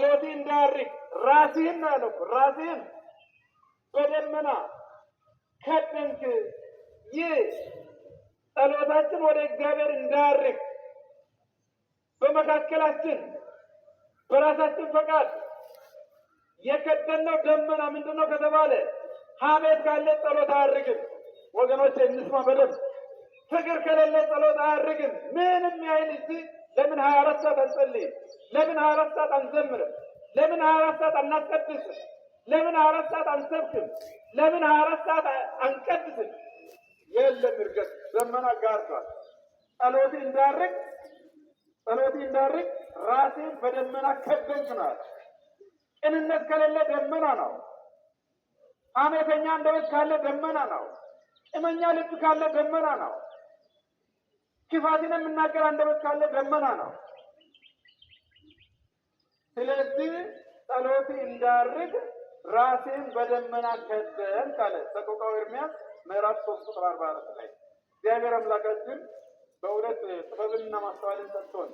ጸሎቴ እንዳርግ ራሴን ነው ራሴን በደመና ከደንክ ይህ ጸሎታችን ወደ እግዚአብሔር እንዳርግ በመካከላችን በራሳችን ፈቃድ የከደነው ደመና ምንድነው ከተባለ ሐሜት ካለ ጸሎት አያርግም። ወገኖቼ እንስማ በደንብ። ፍቅር ከሌለ ጸሎት አያርግም። ምንም ያህል እንጂ ለምን 24 ሰዓት አንጸልይም? ለምን 24 ሰዓት አንዘምርም? ለምን 24 ሰዓት አናስቀድስም? ለምን 24 ሰዓት አንሰብክም? ለምን 24 ሰዓት አንቀድስም? የለም እርገት ደመና ጋርቷል። ጸሎቴ እንዳርግ ራሴን በደመና ከደንኩ ነው። ቅንነት ከሌለ ደመና ነው። ሐሜተኛ አንደበት ካለ ደመና ነው። ቂመኛ ልብ ካለ ደመና ነው። ክፋትን የምናገር አንደበት ካለ ደመና ነው። ስለዚህ ጸሎቴ እንዳርግ ራሴን በደመና ከደን ካለ ሰቆቃወ ኤርምያስ ምዕራፍ 3 ቁጥር 44 ላይ እግዚአብሔር አምላካችን በእውነት ጥበብንና ማስተዋልን ሰጥቶን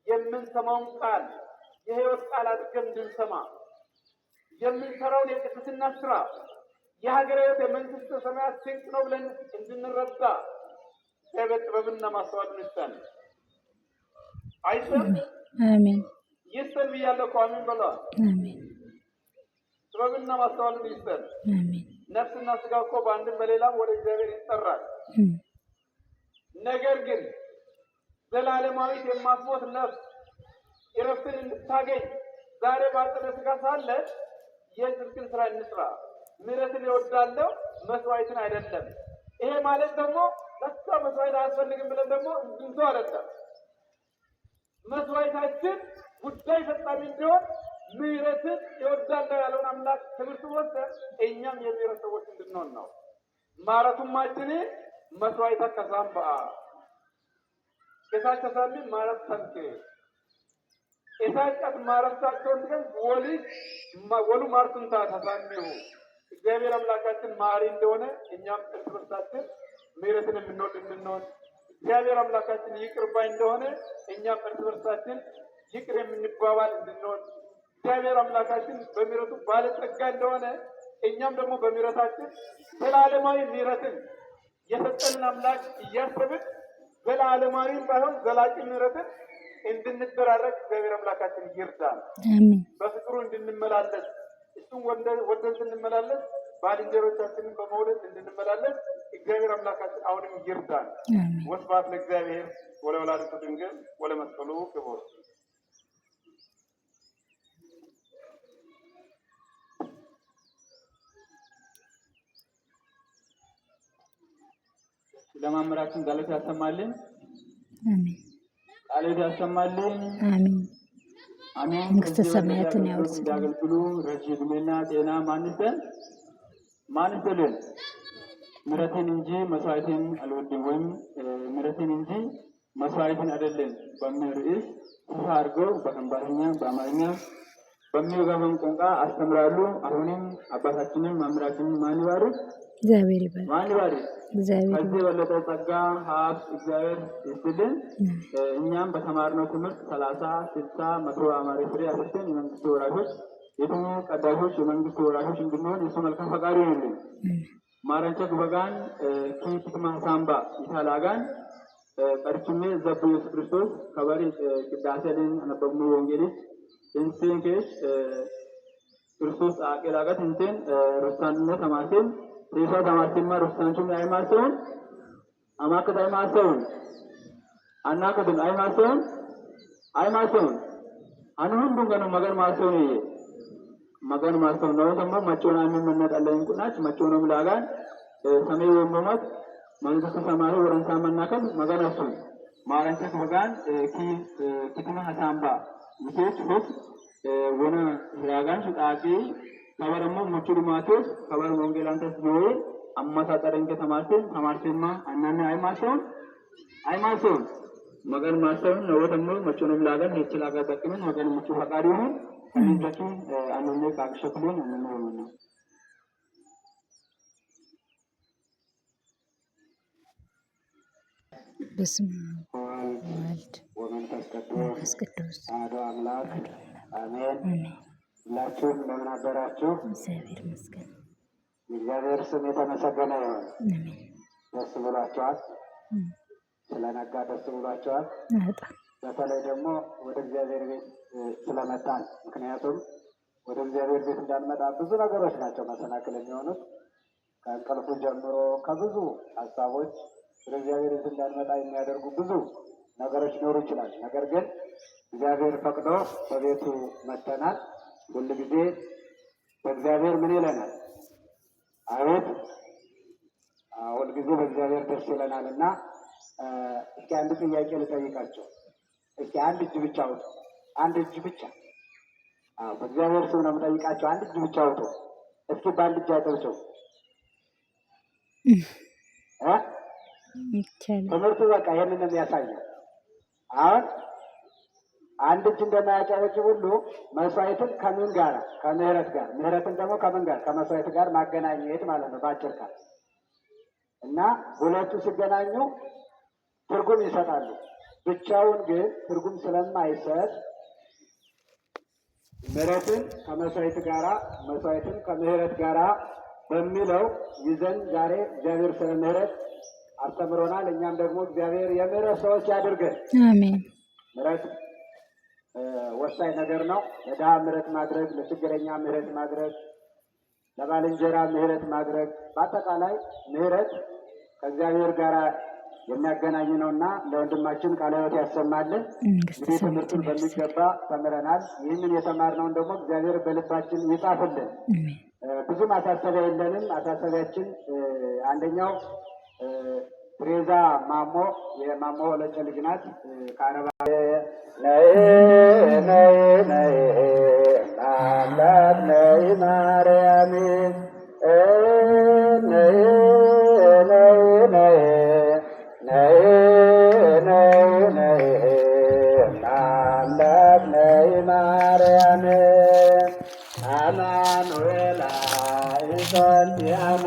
የምንሰማውን ቃል የሕይወት ቃል አድርገን እንድንሰማ የምንሰራውን የቅድስና ስራ የሀገረ ሕይወት የመንግሥተ ሰማያት ስንቅ ነው ብለን እንድንረዳ እግዚአብሔር ጥበብንና ማስተዋልን ይስጠን። አይሰም አሜን። ይስጠን ብያለሁ እኮ አሜን በለዋል። አሜን። ጥበብንና ማስተዋልን ይስጠን። አሜን። ነፍስና ስጋ እኮ በአንድም በሌላም ወደ እግዚአብሔር ይጠራል። ነገር ግን ዘላለማዊት የማትሞት ነፍስ እረፍትን እንድታገኝ ዛሬ ባጠረ ስጋ ሳለ የጽድቅን ስራ እንስራ። ምሕረትን ይወዳለው መስዋዕትን አይደለም። ይሄ ማለት ደግሞ ለካ መስዋዕት አያስፈልግም ብለን ደግሞ እንድንተው አይደለም። መስዋዕታችን ጉዳይ ፈጻሚ እንዲሆን ምሕረትን ይወዳለው ያለውን አምላክ ትምህርት ወስደን እኛም የምሕረት ሰዎች እንድንሆን ነው። ማረቱማችን መስዋዕታ ከሳምባ ከሳሚ ማረት ተንከ እሳቀት ማረታቸውን ግን ወሉ ማርቱን ታሳሚው እግዚአብሔር አምላካችን ማሪ እንደሆነ እኛም እርስ በርሳችን ምሕረትን የምንወድ እንድንሆን እግዚአብሔር አምላካችን ይቅር ባይ እንደሆነ እኛም እርስ በርሳችን ይቅር የምንባባል እንድንሆን እግዚአብሔር አምላካችን በምሕረቱ ባለጸጋ እንደሆነ እኛም ደግሞ በምሕረታችን ዘላለማዊ ምሕረትን የሰጠንን አምላክ እያሰብን ዘላለማዊ ባይሆን ዘላቂ ምሕረትን እንድንደራረግ እግዚአብሔር አምላካችን ይርዳል። አሜን። በፍቅሩ እንድንመላለስ እሱን ወደን እንመላለስ ባልንጀሮቻችንን በመውደድ እንድንመላለስ እግዚአብሔር አምላካችን አሁንም ይርዳል። አሜን። ወስብሐት ለእግዚአብሔር ወለወላዲቱ ድንግል ወለመስቀሉ ክቡር። ለማምራችን ቃሎት ያሰማልን። አሜን። ቃሎት ያሰማልን። አሜን። አሜን። መንግሥተ ሰማያትን ያወርስልን። ያገልግሉ ረጅም ዕድሜና ጤና ማንሰን ምሕረትን እንጂ መስዋዕትን አልወድም ወይም ምሕረትን እንጂ መስዋዕትን አይደለም በሚል ርዕስ ሰፋ አድርገው በአማርኛ በአማርኛ በሚገባን ቋንቋ አስተምራሉ። አሁንም አባታችንን መምህራችንን ማን ይባርክ? እግዚአብሔር ይባርክ። ማን ይባርክ? እግዚአብሔር ከዚህ የበለጠ ጸጋ ሀብት እግዚአብሔር ይስጥልን። እኛም በተማርነው ትምህርት 30፣ 60፣ 100 አማረ ፍሬ አፍርተን የመንግስት ወራሾች የትሙ ቀዳሾች የመንግስት ወራሾች እንድንሆን የሱ መልካም ፈቃዱ ይሁንልን። ማረንቸ ጉበጋን ኪትማ ሳምባ ይታላጋን ቀርችሜ ዘቡ ኢየሱስ ክርስቶስ ከበሪ ቅዳሴልን አነበብኑ ወንጌሊት እንስንኬሽ ክርስቶስ አቄላጋት እንትን ሩሳንነት ተማሴን ሬሳ ተማሴማ ሩሳንቹም አይማሰውን አማከት አይማሰውን አናከቱን አይማሰውን አንሁን ዱንገኑ መገን ማሰውን ይሄ መገን ማሰውን ነው ተማ ማጮና የሚመነጣለን ቁናች ማጮና ምላጋን ሰሜ ወመማት መንግስተ ሰማይ ወረንሳ መናከል መገናሱ ማረንተ ከጋን ኪትማ ሀሳምባ ውጤት ሆት ወነ ያጋን ሹጣቂ ከበረሞ ሙቹ ማቶስ ከበር ወንጌላንተስ ነው አማታ ጠረንከ ተማርቴማ አናና አይማሰውን መገን ማሰውን ነው ተሞ መቾነ ምላጋን ይችላጋ ተቀመን መገን ሙቹ ፈቃዱ ነው እንዴት አንነ ካክሸክሉን ነው በስመ አብ ወወልድ ወመንፈስ ቅዱስ አሐዱ አምላክ አሜን። አሜን። ሁላችሁም እንደምን አደራችሁ? እግዚአብሔር ይመስገን። የእግዚአብሔር ስም የተመሰገነ ይሁን። አሜን። ደስ ብሏቸዋል? ስለነጋ ደስ ብሏቸዋል? በጣም በተለይ ደግሞ ወደ እግዚአብሔር ቤት ስለመጣን። ምክንያቱም ወደ እግዚአብሔር ቤት እንዳንመጣ ብዙ ነገሮች ናቸው መሰናክል የሚሆኑት። ከእንቅልፉ ጀምሮ ከብዙ ሀሳቦች ወደ እግዚአብሔር ቤት እንዳንመጣ የሚያደርጉ ብዙ ነገሮች ሊኖሩ ይችላል። ነገር ግን እግዚአብሔር ፈቅዶ በቤቱ መጥተናል። ሁል ጊዜ በእግዚአብሔር ምን ይለናል? አቤት ሁል ጊዜ በእግዚአብሔር ደስ ይለናል። እና እስኪ አንድ ጥያቄ ልጠይቃቸው። እስኪ አንድ እጅ ብቻ አውጡ። አንድ እጅ ብቻ። በእግዚአብሔር ስም ነው የምጠይቃቸው። አንድ እጅ ብቻ አውጡ። እስኪ በአንድ እጅ አጨብጭቡ። ትምህርቱ በቃ ይህንን የሚያሳየው አሁን አንድ እጅ እንደማያጨበጭብ ሁሉ መስዋዕትን ከምን ጋር? ከምህረት ጋር። ምህረትን ደግሞ ከምን ጋር? ከመስዋዕት ጋር ማገናኘት ማለት ነው በአጭር ቃል። እና ሁለቱ ሲገናኙ ትርጉም ይሰጣሉ። ብቻውን ግን ትርጉም ስለማይሰጥ ምህረትን ከመስዋዕት ጋራ፣ መስዋዕትን ከምህረት ጋራ በሚለው ይዘን ዛሬ እግዚአብሔር ስለ ምህረት አስተምሮናል። እኛም ደግሞ እግዚአብሔር የምህረት ሰዎች ያድርገን። አሜን። ምህረት ወሳኝ ነገር ነው። ለድሃ ምህረት ማድረግ፣ ለችግረኛ ምህረት ማድረግ፣ ለባልንጀራ ምህረት ማድረግ፣ በአጠቃላይ ምህረት ከእግዚአብሔር ጋር የሚያገናኝ ነውና ለወንድማችን ቃለ ሕይወት ያሰማልን። እንግዲህ ትምህርቱን በሚገባ ተምረናል። ይህንን የተማርነውን ደግሞ እግዚአብሔር በልባችን ይጻፍልን። ብዙ ማሳሰቢያ የለንም። ማሳሰቢያችን አንደኛው ትሬዛ ማሞ የማሞ ወለጨ ልጅ ናት። ከአረባ ነይ ነይ ነይ አምላክ ነይ ማርያም ነይ ነይ ነይ ነይ ነይ ነይ አምላክ ነይ ማርያም አማኑኤል ኢሶንቲያማ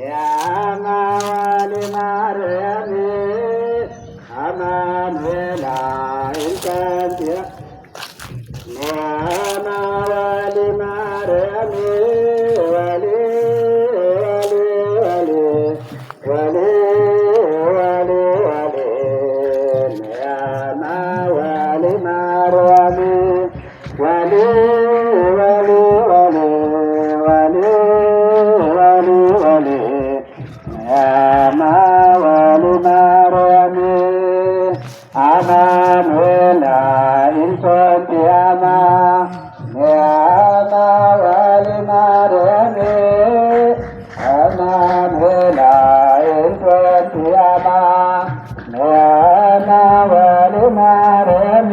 ያማ ዋሊ ማርያም አማኑኤል ኢሶንቲያ ያማ ዋሊ ማርያም ዋሊ ዋሊ ዋሊ ዋሊ ዋሊ ያማ ዋሊ ማርያም ዋሊ ዋሊ ዋሊ ዋሊ ዋሊ ያማ ዋሊ ማርያም አማኑኤል ኢንሶንቲያማ ያማ ዋሊ ማርያም አማኑኤል ኢንሶንቲያማ ያማ ዋሊ ማርያም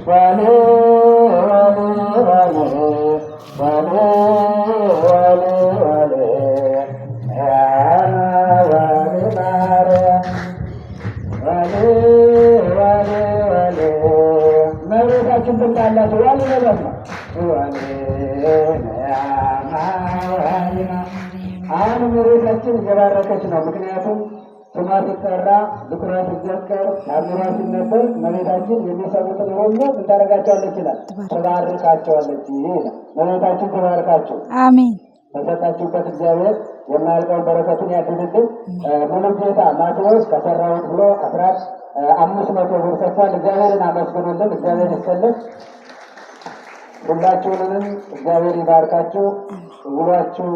ዋሊ ዋሊ ዋሊ ዋሊ ዋሊ ያማ ዋሊ ማርያም ዋሊ ዋሊ ዋሊ መሬታችን ትምጣላት ዋሊ ነገር ነው። ዋሊ ያማ ዋሊ አሁን መሬታችን እየባረከች ነው። ምክንያቱም ስሟ ሲጠራ ዝክሯ ሲዘከር ታምሯ ሲነበር መሬታችን የሚሰሩትን ሁሉ እንታረጋቸዋለች ይላል፣ ትባርካቸዋለች ይላል። መሬታችን ትባርካቸው። አሜን። በሰጣችሁበት እግዚአብሔር የማያልቀውን በረከቱን ያድርግልን። ሙሉ ጌታ ማቴዎስ ከሰራሁት ብሎ 500 ብር ሰጥቷል። እግዚአብሔርን አመስግኑልን። እግዚአብሔር ይስጥልን። ሁላችሁንም እግዚአብሔር ይባርካችሁ። ውሏችሁ፣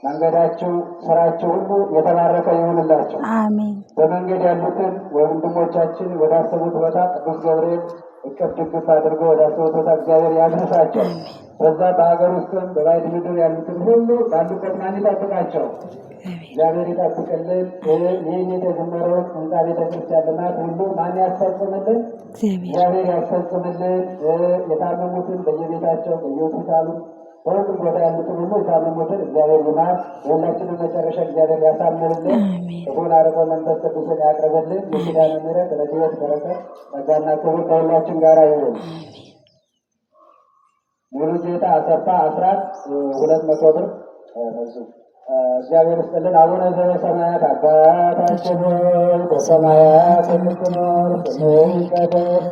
መንገዳችሁ፣ ስራችሁ ሁሉ የተባረከ ይሁንላችሁ። አሜን። በመንገድ ያሉትን ወንድሞቻችን ወደ አሰቡት ቦታ ቅዱስ ገብርኤል እቅፍ ድግፍ አድርጎ ወደ አሰቡት ቦታ እግዚአብሔር ያድርሳቸው። በዛ በሀገር ውስጥም በባዕድ ምድር ያሉትን ሁሉ ባሉበት ማን ይጠብቃቸው? እግዚአብሔር ይጠብቅልን። ይህን የተጀመረውን ህንፃ ቤተክርስቲያን ልማት ሁሉ ማን ያስፈጽምልን? እግዚአብሔር ያስፈጽምልን። የታመሙትን በየቤታቸው በየሆስፒታሉ በሁሉም ቦታ ያሉትን ሁሉ የታመሙትን እግዚአብሔር ይማር። የሁላችንን መጨረሻ እግዚአብሔር ያሳምርልን። ክፉን አርቆ መንፈስ ቅዱስን ያቅርብልን። የኪዳነ ምሕረት ረድኤት በረከት ጸጋና ክብር ከሁላችን ጋር ይሁን። ሙሉ ጌታ አሰፋ አስራት 200 ብር እግዚአብሔር ይስጥልን። አቡነ ዘበሰማያት አባታችን ሆይ በሰማያት የምትኖር ስምህ ይቀደስ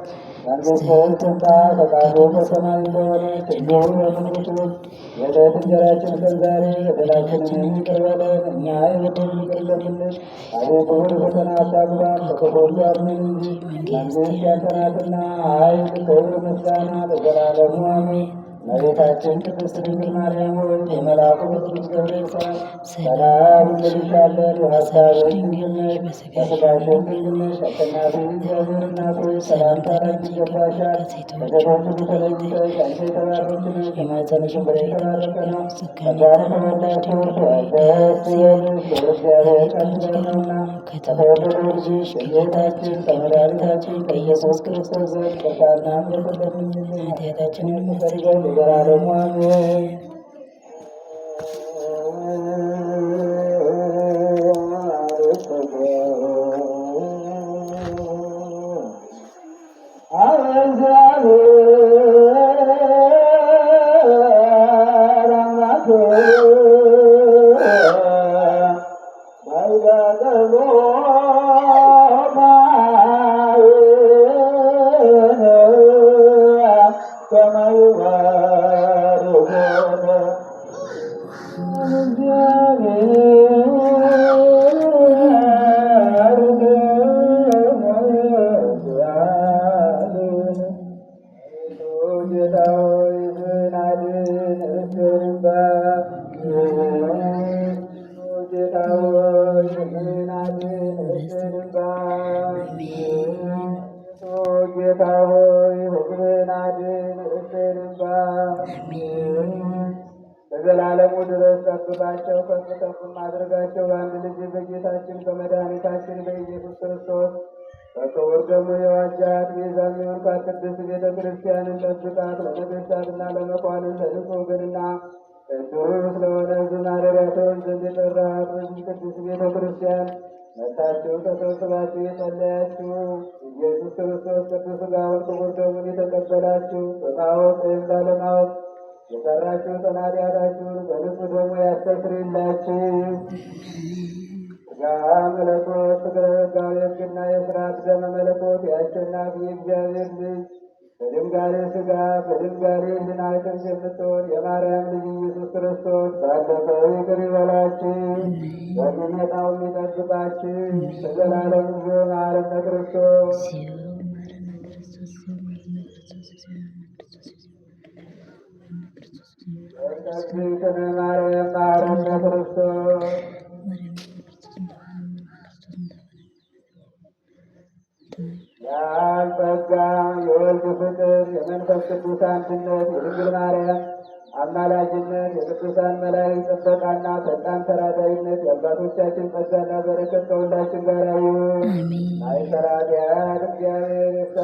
መንግሥትህ ትምጣ፣ ፈቃድህ በሰማይ እንደሆነች እንዲሁ በምድር ትሁን። የዕለት እንጀራችንን ስጠን ዛሬ፣ በደላችንን ይቅር በለን እኛ የበደሉንን ይቅር እንደምንል። አቤቱ ወደ ፈተና አታግባን ከክፉ ሁሉ አድነን እንጂ መንግሥት ያንተ ናትና፣ ኃይል፣ ክብር፣ ምስጋና ለዘላለሙ አሜን። እመቤታችን ቅድስት ድንግል ማርያም ሆይ በመልአኩ በቅዱስ ገብርኤል ሰላም እንልሻለን። በሐሳብሽ ድንግል ነሽ፣ በሥጋሽም ድንግል ነሽ። አሸናፊ እግዚአብሔር እናት ሆይ ሰላምታ ላንቺ ይገባሻል። ከሴቶች ሁሉ ተለይተሽ አንቺ የተባረክሽ ነሽ፣ የማኅፀንሽ ፍሬ የተባረከ ነው። ጸጋን የተሞላሽ ሆይ ደስ ይበልሽ፣ እግዚአብሔር ከአንቺ ጋር ነውና ከተወደደው ልጅሽ ከጌታችን ከመድኃኒታችን ከኢየሱስ ክርስቶስ ዘንድ ይቅርታና ምሕረት ለምኝልን ኃጢአታችንን የሚያስተሰርይ ዘላለሙ አሜን። ለዘላለሙ ድረስ ጠብቃቸው፣ ከፍ ከፍም አድርጋቸው። በአንድ ልጅ በጌታችን በመድኃኒታችን በኢየሱስ ክርስቶስ በክቡር ደሙ የዋጃት ቤዛ የሚሆንካት ቅድስት ቤተ ክርስቲያንን ጠብቃት። ለነገሥታትና ለመኳንንት ለንጹሕ ወገንና ቅዱስ ለሆነ ሕዝብ ማደሪያ ትሆን ዘንድ የጠራሃት በዚህ ቅድስት ቤተ ክርስቲያን መጥታችሁ ተሰብስባችሁ የጸለያችሁ ኢየሱስ ክርስቶስ ቅዱስ ሥጋውን ክቡር ደሙን የተቀበላችሁ በማወቅ ወይም ባለማወቅ የሠራችሁትን ኃጢአታችሁን በንጹሕ ደሙ ያስተሰርይላችሁ። ሥጋ መለኮት ፍቅረ ሥጋዌ ሕግና የሥርዓት ደመ መለኮት የአሸናፊ የእግዚአብሔር ልጅ በድንጋሌ ሥጋ በድንጋሌ ሕሊና ጥንት የምትሆን የማርያም ልጅ ኢየሱስ ክርስቶስ ባለፈው ይቅር ይበላችሁ፣ በሚመጣውም ይጠብቃችሁ። ከዘላለም ቢሆን ዓለም ክርስቶስ ቅድስት ማርያም ማረነ ክርስቶስ የአብ ጸጋ የወልድ ፍቅር የመንፈስ ቅዱስ አንድነት የድንግል ማርያም አማላጅነት የቅዱሳን መላእክት ጥበቃና ፈጣን ተራዳኢነት የአባቶቻችን ጸጋና በረከት ከሁላችን ጋር ይሁን። አይሰራ ኃጢአት እግዚአብሔር ይፍታ።